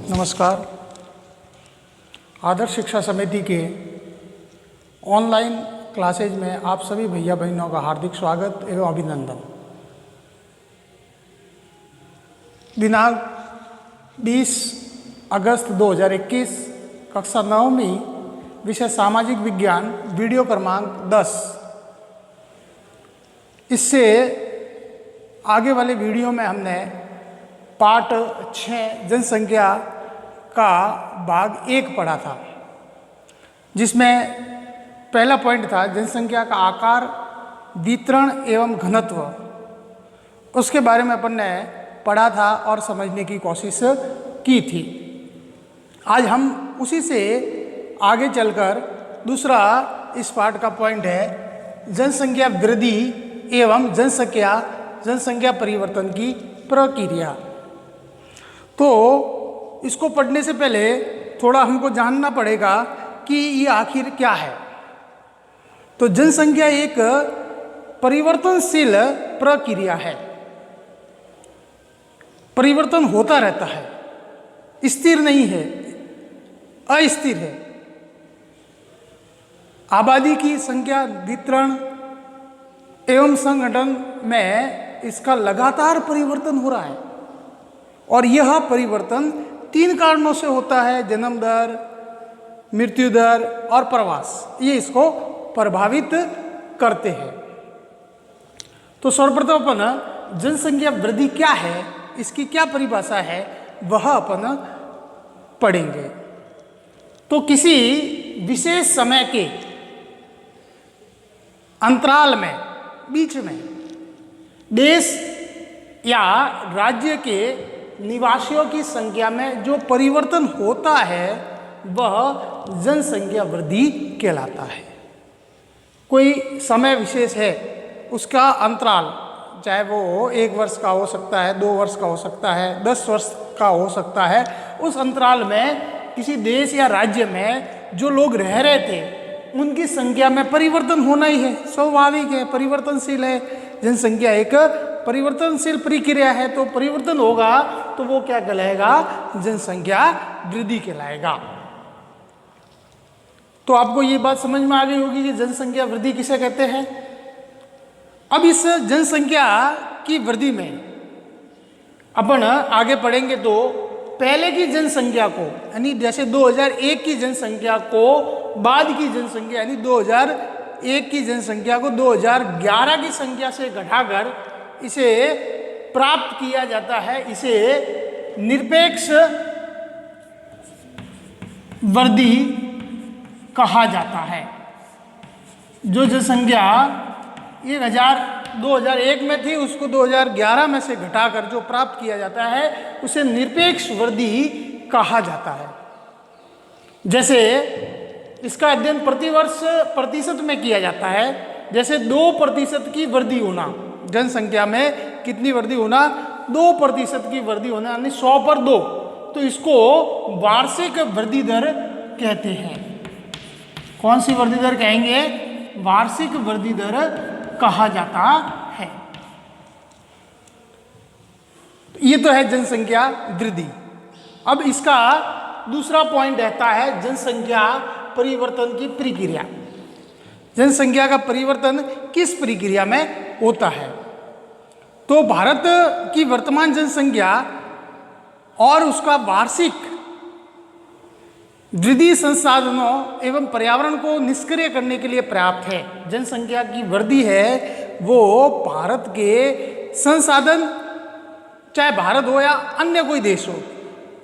नमस्कार। आदर्श शिक्षा समिति के ऑनलाइन क्लासेज में आप सभी भैया बहनों का हार्दिक स्वागत एवं अभिनंदन। दिनांक 20 अगस्त 2021, कक्षा 9वीं, विषय सामाजिक विज्ञान, वीडियो क्रमांक 10। इससे आगे वाले वीडियो में हमने पार्ट 6 जनसंख्या का भाग 1 पढ़ा था, जिसमें पहला पॉइंट था जनसंख्या का आकार, वितरण एवं घनत्व। उसके बारे में अपन ने पढ़ा था और समझने की कोशिश की थी। आज हम उसी से आगे चलकर दूसरा इस पार्ट का पॉइंट है जनसंख्या वृद्धि एवं जनसंख्या परिवर्तन की प्रक्रिया। तो इसको पढ़ने से पहले थोड़ा हमको जानना पड़ेगा कि ये आखिर क्या है। तो जनसंख्या एक परिवर्तनशील प्रक्रिया है, परिवर्तन होता रहता है, स्थिर नहीं है, अस्थिर है। आबादी की संख्या, वितरण एवं संगठन में इसका लगातार परिवर्तन हो रहा है और यह परिवर्तन 3 कारणों से होता है: जन्म दर, मृत्यु दर और प्रवास। ये इसको प्रभावित करते हैं। तो सर्वप्रथम अपन जनसंख्या वृद्धि क्या है, इसकी क्या परिभाषा है, वह अपन पढ़ेंगे। तो किसी विशेष समय के अंतराल में, बीच में देश या राज्य के निवासियों की संख्या में जो परिवर्तन होता है वह जनसंख्या वृद्धि कहलाता है। कोई समय विशेष है, उसका अंतराल, चाहे वो 1 वर्ष का हो सकता है, 2 वर्ष का हो सकता है, 10 वर्ष का हो सकता है, उस अंतराल में किसी देश या राज्य में जो लोग रह रहे थे उनकी संख्या में परिवर्तन होना ही है, स्वाभाविक है, परिवर्तनशील है। जनसंख्या एक परिवर्तनशील प्रक्रिया है, तो परिवर्तन होगा तो वो क्या कहलाएगा? जनसंख्या वृद्धि कहलाएगा। तो आपको ये बात समझ में आ गई होगी कि जनसंख्या वृद्धि किसे कहते हैं। अब इस जनसंख्या की वृद्धि में अपन आगे पढ़ेंगे तो पहले की जनसंख्या को, यानी जैसे 2001 की जनसंख्या को बाद की जनसंख्या, यानी 2001 की जनसंख्या को 2011 की संख्या से घटाकर इसे प्राप्त किया जाता है। इसे निरपेक्ष वृद्धि कहा जाता है। जो जनसंख्या 2001 में थी उसको 2011 में से घटाकर जो प्राप्त किया जाता है उसे निरपेक्ष वृद्धि कहा जाता है। जैसे इसका अध्ययन प्रतिवर्ष प्रतिशत में किया जाता है। जैसे 2% की वृद्धि होना, जनसंख्या में कितनी वृद्धि होना? 2% की वृद्धि होना, यानी 100 पर 2, तो इसको वार्षिक वृद्धि दर कहते हैं। कौन सी वृद्धि दर कहेंगे? वार्षिक वृद्धि दर कहा जाता है। ये तो है जनसंख्या वृद्धि। अब इसका दूसरा पॉइंट रहता है जनसंख्या परिवर्तन की प्रक्रिया। जनसंख्या का परिवर्तन किस प्रक्रिया में होता है? तो भारत की वर्तमान जनसंख्या और उसका वार्षिक वृद्धि संसाधनों एवं पर्यावरण को निष्क्रिय करने के लिए पर्याप्त है। जनसंख्या की वृद्धि है वो भारत के संसाधन, चाहे भारत हो या अन्य कोई देश हो,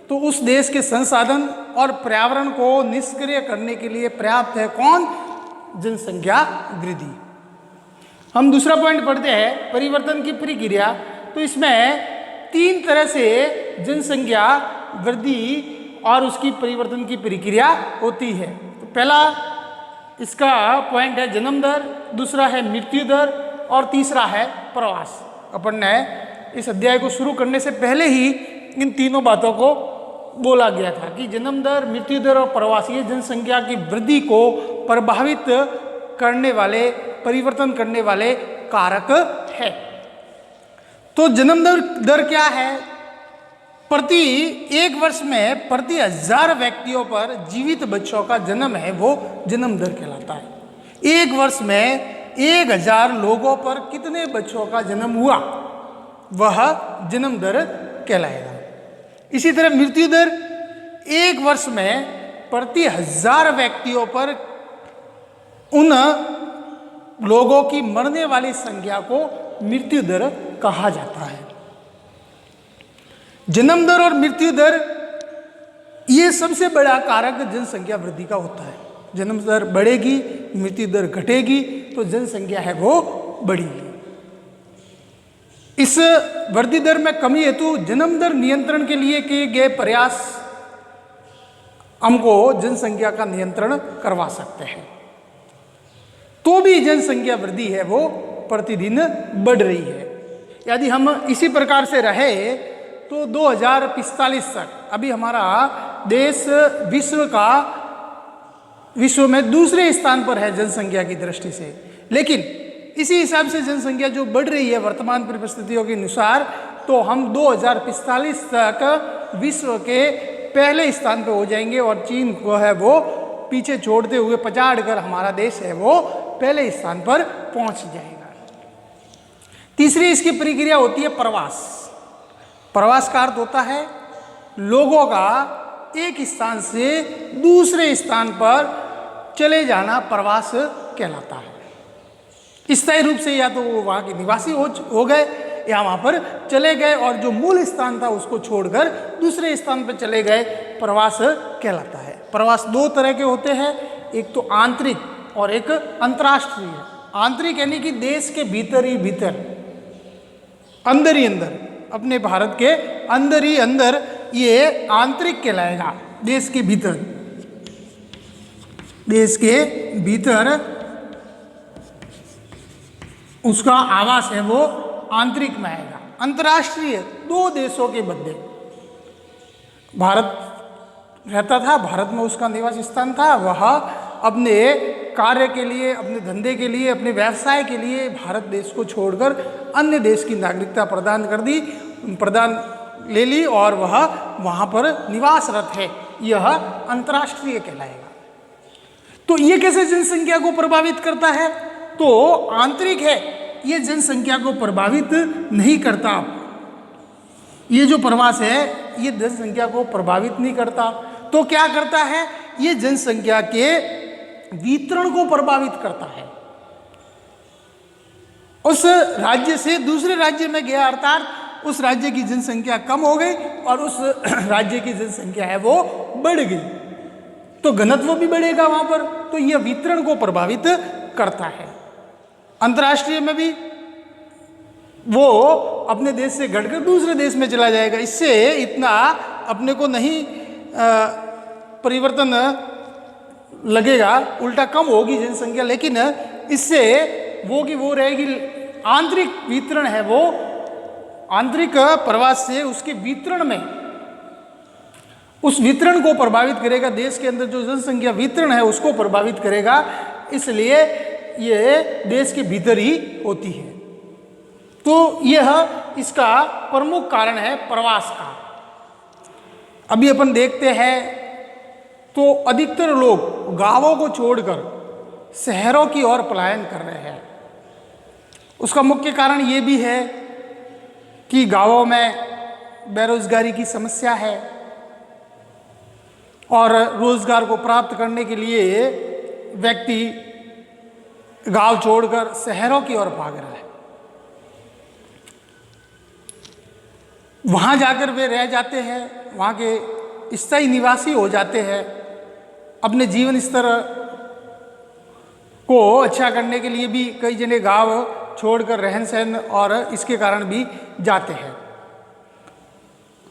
तो उस देश के संसाधन और पर्यावरण को निष्क्रिय करने के लिए पर्याप्त है। कौन? जनसंख्या वृद्धि। हम दूसरा पॉइंट पढ़ते हैं परिवर्तन की प्रक्रिया। तो इसमें 3 तरह से जनसंख्या वृद्धि और उसकी परिवर्तन की प्रक्रिया होती है। तो पहला इसका पॉइंट है जन्म दर, दूसरा है मृत्यु दर और तीसरा है प्रवास। अपन ने इस अध्याय को शुरू करने से पहले ही इन तीनों बातों को बोला गया था कि जन्म दर, मृत्यु दर और प्रवास ये जनसंख्या की वृद्धि को प्रभावित करने वाले, परिवर्तन करने वाले कारक है। तो जन्म दर क्या है? प्रति एक वर्ष में प्रति 1000 व्यक्तियों पर जीवित बच्चों का जन्म है वो जन्म दर कहलाता है। एक वर्ष में 1000 लोगों पर कितने बच्चों का जन्म हुआ वह जन्म दर कहलाएगा। इसी तरह मृत्यु दर, एक वर्ष में प्रति 1000 व्यक्तियों पर उन लोगों की मरने वाली संख्या को मृत्यु दर कहा जाता है। जन्म दर और मृत्यु दर ये सबसे बड़ा कारक जनसंख्या वृद्धि का होता है। जन्म दर बढ़ेगी, मृत्यु दर घटेगी तो जनसंख्या है वो बढ़ेगी। इस वृद्धि दर में कमी हेतु जन्म दर नियंत्रण के लिए किए गए प्रयास हमको जनसंख्या का नियंत्रण करवा सकते हैं। तो भी जनसंख्या वृद्धि है वो प्रतिदिन बढ़ रही है। यदि हम इसी प्रकार से रहे तो 2045 तक अभी हमारा देश विश्व में दूसरे स्थान पर है जनसंख्या की दृष्टि से, लेकिन इसी हिसाब से जनसंख्या जो बढ़ रही है वर्तमान परिस्थितियों के अनुसार, तो हम 2045 तक विश्व के पहले स्थान पर हो जाएंगे और चीन को है वो पीछे छोड़ते हुए पछाड़ कर हमारा देश है वो पहले स्थान पर पहुंच जाएगा। तीसरी इसकी प्रक्रिया होती है प्रवास। प्रवास का अर्थ होता है लोगों का एक स्थान से दूसरे स्थान पर चले जाना प्रवास कहलाता है। स्थायी रूप से या तो वो वहाँ के निवासी हो गए या वहाँ पर चले गए और जो मूल स्थान था उसको छोड़कर दूसरे स्थान पर चले गए, प्रवास कहलाता है। प्रवास दो तरह के होते हैं, एक तो आंतरिक और एक अंतर्राष्ट्रीय। आंतरिक यानी कि देश के भीतर ही भीतर, अंदर ही अंदर, अपने भारत के अंदर ही अंदर ये आंतरिक कहलाएगा। देश के भीतर, देश के भीतर उसका आवास है वो आंतरिक में आएगा। अंतर्राष्ट्रीय दो देशों के मध्य भारत रहता था, भारत में उसका निवास स्थान था, वह अपने कार्य के लिए, अपने धंधे के लिए, अपने व्यवसाय के लिए भारत देश को छोड़कर अन्य देश की नागरिकता प्रदान ले ली और वह वहाँ पर निवासरत है, यह अंतर्राष्ट्रीय कहलाएगा। तो ये कैसे जनसंख्या को प्रभावित करता है? तो आंतरिक है, ये जनसंख्या को प्रभावित नहीं करता। ये जो प्रवास है ये जनसंख्या को प्रभावित नहीं करता। तो क्या करता है? ये जनसंख्या के वितरण को प्रभावित करता है। उस राज्य से दूसरे राज्य में गया, अर्थात उस राज्य की जनसंख्या कम हो गई और उस राज्य की जनसंख्या है वो बढ़ गई, तो घनत्व भी बढ़ेगा वहां पर, तो यह वितरण को प्रभावित करता है। अंतर्राष्ट्रीय में भी वो अपने देश से घटकर दूसरे देश में चला जाएगा, इससे इतना अपने को नहीं परिवर्तन लगेगा, उल्टा कम होगी जनसंख्या, लेकिन इससे वो की वो रहेगी। आंतरिक वितरण है वो आंतरिक प्रवास से उसके वितरण में, उस वितरण को प्रभावित करेगा। देश के अंदर जो जनसंख्या वितरण है उसको प्रभावित करेगा, इसलिए ये देश के भीतर ही होती है। तो यह इसका प्रमुख कारण है प्रवास का। अभी अपन देखते हैं तो अधिकतर लोग गांवों को छोड़कर शहरों की ओर पलायन कर रहे हैं। उसका मुख्य कारण ये भी है कि गांवों में बेरोजगारी की समस्या है और रोजगार को प्राप्त करने के लिए व्यक्ति गांव छोड़कर शहरों की ओर भाग रहा है। वहां जाकर वे रह जाते हैं, वहां के स्थायी निवासी हो जाते हैं, अपने जीवन स्तर को अच्छा करने के लिए भी कई जने गांव छोड़कर रहन सहन और इसके कारण भी जाते हैं।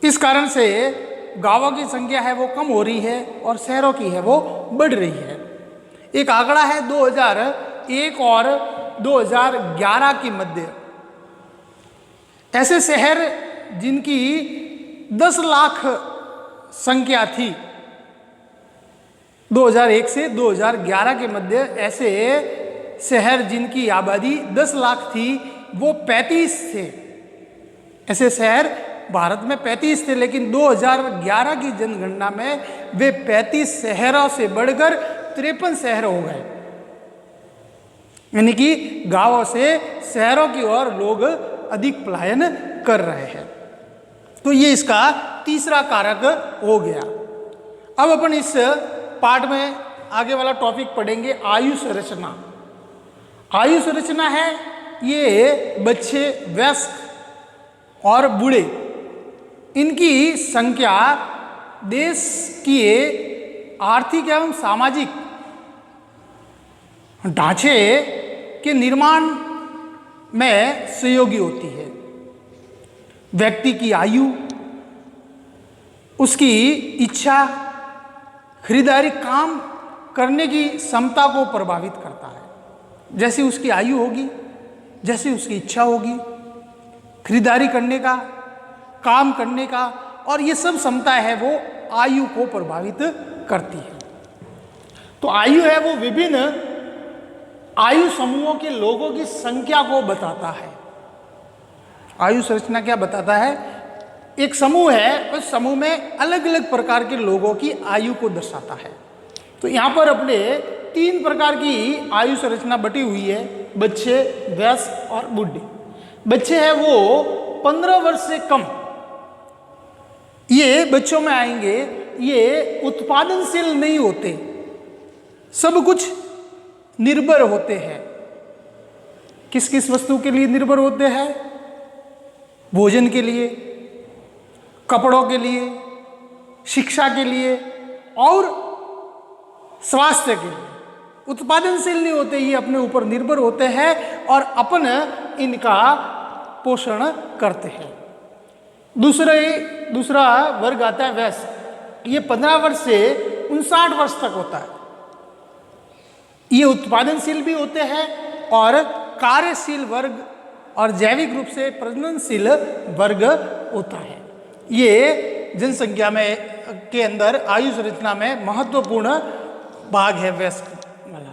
इस कारण से गांवों की संख्या है वो कम हो रही है और शहरों की है वो बढ़ रही है। एक आंकड़ा है 2001 और 2011 के मध्य, ऐसे शहर जिनकी 10 लाख संख्या थी 2001 से 2011 के मध्य, ऐसे शहर जिनकी आबादी 10 लाख थी वो 35 थे। ऐसे शहर भारत में 35 थे, लेकिन 2011 की जनगणना में वे 35 शहरों से बढ़कर 53 शहर हो गए। यानी कि गांवों से शहरों की ओर लोग अधिक पलायन कर रहे हैं। तो ये इसका तीसरा कारक हो गया। अब अपन इस पार्ट में आगे वाला टॉपिक पढ़ेंगे आयु संरचना। आयु संरचना है ये बच्चे, वयस्क और बूढ़े, इनकी संख्या देश की आर्थिक एवं सामाजिक ढांचे के निर्माण में सहयोगी होती है। व्यक्ति की आयु, उसकी इच्छा, खरीदारी, काम करने की क्षमता को प्रभावित करता है। जैसी उसकी आयु होगी, जैसी उसकी इच्छा होगी खरीदारी करने का, काम करने का, और ये सब क्षमता है वो आयु को प्रभावित करती है। तो आयु है वो विभिन्न आयु समूहों के लोगों की संख्या को बताता है। आयु संरचना क्या बताता है? एक समूह है, उस समूह में अलग अलग प्रकार के लोगों की आयु को दर्शाता है। तो यहाँ पर अपने 3 प्रकार की आयु संरचना बटी हुई है, बच्चे, वयस्क और बूढ़े। बच्चे हैं वो 15 वर्ष से कम, ये बच्चों में आएंगे। ये उत्पादनशील नहीं होते, सब कुछ निर्भर होते हैं। किस किस वस्तु के लिए निर्भर होते हैं? भोजन के लिए, कपड़ों के लिए, शिक्षा के लिए और स्वास्थ्य के लिए। उत्पादनशील नहीं होते, ये अपने ऊपर निर्भर होते हैं और अपन इनका पोषण करते हैं। दूसरा वर्ग आता है वयस्क। ये 15 वर्ष से 59 वर्ष तक होता है। ये उत्पादनशील भी होते हैं और कार्यशील वर्ग और जैविक रूप से प्रजननशील वर्ग होता है। ये जनसंख्या में के अंदर आयु संरचना में महत्वपूर्ण भाग है वयस्क वाला।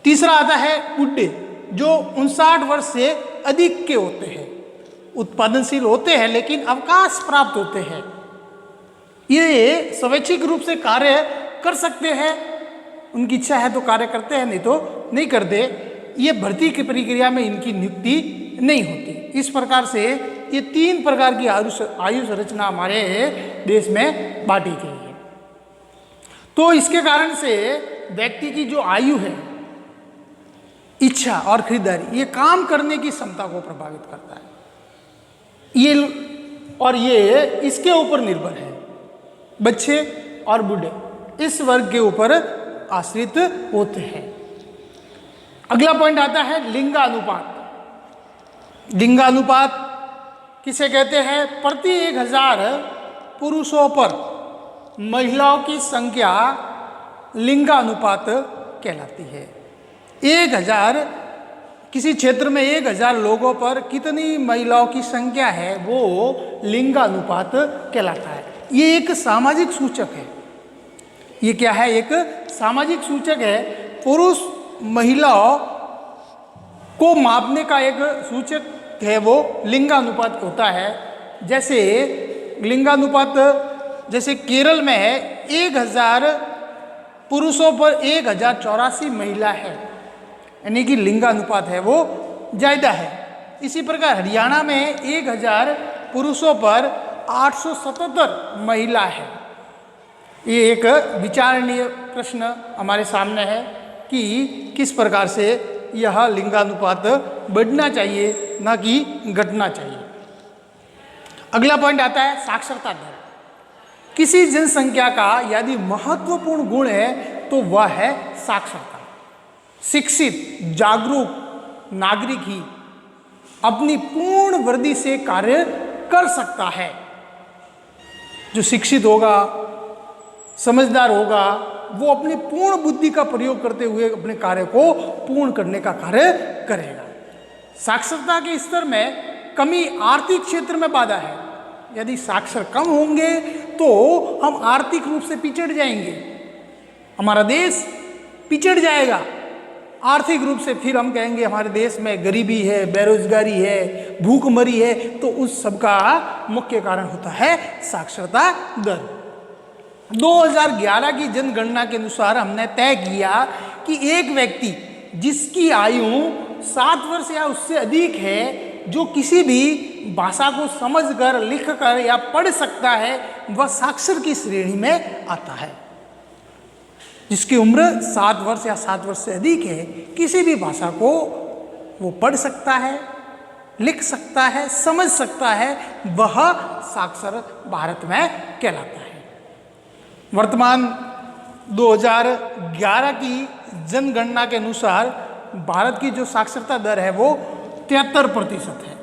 तीसरा आता है बूढ़े, जो 59 वर्ष से अधिक के होते हैं। उत्पादनशील होते हैं लेकिन अवकाश प्राप्त होते हैं। ये स्वैच्छिक रूप से कार्य कर सकते हैं, उनकी इच्छा है तो कार्य करते हैं, नहीं तो नहीं करते। ये भर्ती की प्रक्रिया में इनकी नियुक्ति नहीं होती। इस प्रकार से ये 3 प्रकार की आयु संरचना हमारे देश में बांटी गई है। तो इसके कारण से व्यक्ति की जो आयु है, इच्छा और खरीदारी, ये काम करने की क्षमता को प्रभावित करता है। ये इसके ऊपर निर्भर है। बच्चे और बूढ़े इस वर्ग के ऊपर आश्रित होते हैं। अगला पॉइंट आता है लिंगानुपात। लिंगानुपात किसे कहते हैं? प्रति 1000 पुरुषों पर महिलाओं की संख्या लिंगानुपात कहलाती है। 1000 किसी क्षेत्र में 1000 लोगों पर कितनी महिलाओं की संख्या है वो लिंगानुपात कहलाता है। ये एक सामाजिक सूचक है। ये क्या है? एक सामाजिक सूचक है। पुरुष महिलाओं को मापने का एक सूचक है, वो लिंगानुपात होता है। जैसे लिंगानुपात जैसे केरल में है, 1000 पुरुषों पर 1084 महिला है, यानी कि लिंगानुपात है वो ज़्यादा है। इसी प्रकार हरियाणा में 1000 पुरुषों पर 877 महिला है। ये एक विचारणीय प्रश्न हमारे सामने है कि किस प्रकार से यह लिंगानुपात बढ़ना चाहिए, ना कि घटना चाहिए। अगला पॉइंट आता है साक्षरता दर। किसी जनसंख्या का यदि महत्वपूर्ण गुण है तो वह है साक्षरता। शिक्षित जागरूक नागरिक ही अपनी पूर्ण वृद्धि से कार्य कर सकता है। जो शिक्षित होगा, समझदार होगा, वो अपनी पूर्ण बुद्धि का प्रयोग करते हुए अपने कार्य को पूर्ण करने का कार्य करेगा। साक्षरता के स्तर में कमी आर्थिक क्षेत्र में बाधा है। यदि साक्षर कम होंगे तो हम आर्थिक रूप से पिछड़ जाएंगे, हमारा देश पिछड़ जाएगा। आर्थिक रूप से फिर हम कहेंगे हमारे देश में गरीबी है, बेरोजगारी है, भूखमरी है, तो उस सब का मुख्य कारण होता है साक्षरता दर। 2011 की जनगणना के अनुसार हमने तय किया कि एक व्यक्ति जिसकी आयु 7 वर्ष या उससे अधिक है, जो किसी भी भाषा को समझकर, लिखकर या पढ़ सकता है, वह साक्षर की श्रेणी में आता है। जिसकी उम्र 7 वर्ष या 7 वर्ष से अधिक है, किसी भी भाषा को वो पढ़ सकता है, लिख सकता है, समझ सकता है, वह साक्षर भारत में कहलाता है। वर्तमान 2011 की जनगणना के अनुसार भारत की जो साक्षरता दर है वो 73% है।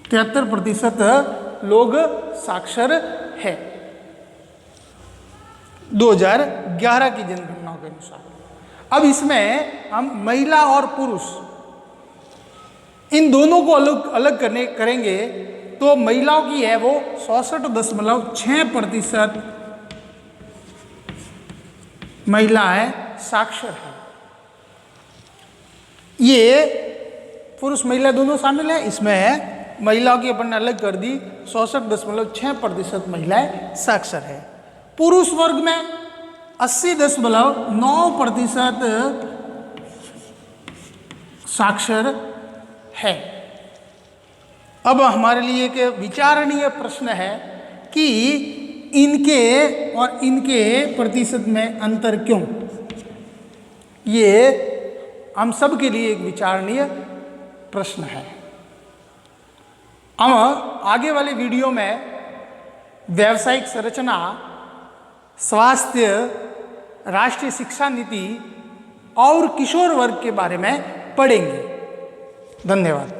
73% लोग साक्षर है 2011 की जनगणना के अनुसार। अब इसमें हम महिला और पुरुष इन दोनों को अलग करेंगे तो महिलाओं की है वो 66.6% महिलाएं साक्षर हैं। ये पुरुष महिला दोनों शामिल है, इसमें महिलाओं की अपन ने अलग कर दी, 66.6% महिलाएं साक्षर है। पुरुष वर्ग में 80.9% साक्षर है। अब हमारे लिए एक विचारणीय प्रश्न है कि इनके और इनके प्रतिशत में अंतर क्यों? ये हम सब के लिए एक विचारणीय प्रश्न है। हम आगे वाले वीडियो में व्यावसायिक संरचना, स्वास्थ्य, राष्ट्रीय शिक्षा नीति और किशोर वर्ग के बारे में पढ़ेंगे। धन्यवाद।